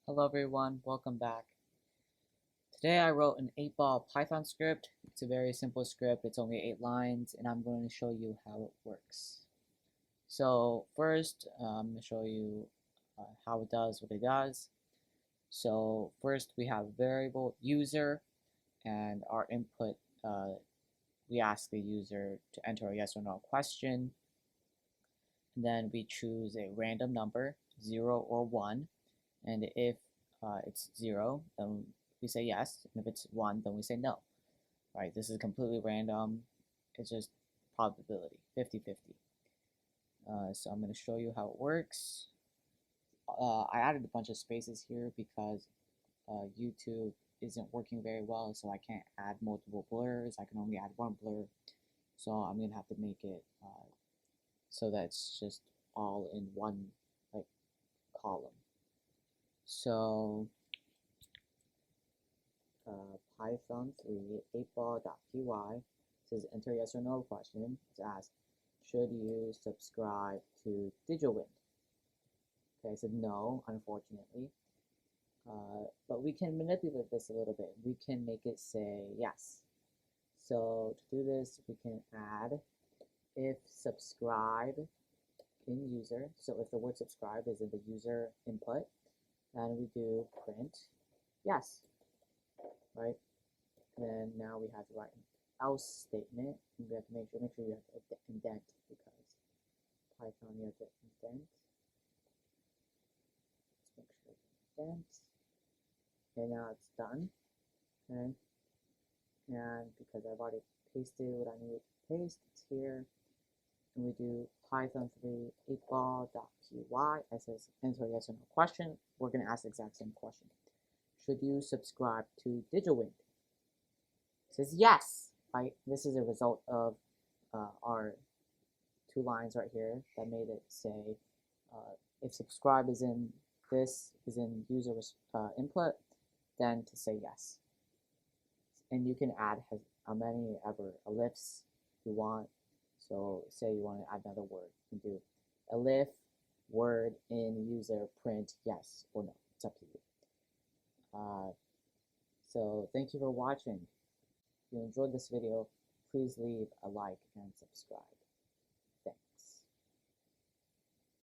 Hello everyone, welcome back. Today I wrote an 8-ball Python script. It's a very simple script, it's only 8 lines, and I'm going to show you how it works. So first, I'm going to show you how it does what it does. So first we have variable user, and our input, we ask the user to enter a yes or no question. And then we choose a random number, 0 or 1, and if it's 0, then we say yes, and if it's 1, then we say no. Right? This is completely random. It's just probability, 50-50. So I'm going to show you how it works. I added a bunch of spaces here because YouTube isn't working very well, so I can't add multiple blurs. I can only add one blur. So I'm going to have to make it so that it's just all in one like column. So Python 3 8ball.py says enter yes or no question. It's asked, should you subscribe to Digiwind? Okay, I said no, unfortunately. But we can manipulate this a little bit. We can make it say yes. So to do this, we can add if subscribe in user. So if the word subscribe is in the user input, then we do print yes, right? And then now we have to write an else statement. And we have to make sure you have to indent, because Python you have to indent. Let's make sure you indent. Okay, now it's done. Okay, and because I've already pasted what I needed to paste, it's here. And we do Python 3 8ball.py. It says enter yes or no question. We're going to ask the exact same question. Should you subscribe to Digiwind? It says yes, right? This is a result of our 2 lines right here that made it say if subscribe is in user input, then to say yes. And you can add how many ever elifs you want. So say you want to add another word, you can do elif word in user print yes or no. It's up to you. So thank you for watching. If you enjoyed this video, please leave a like and subscribe.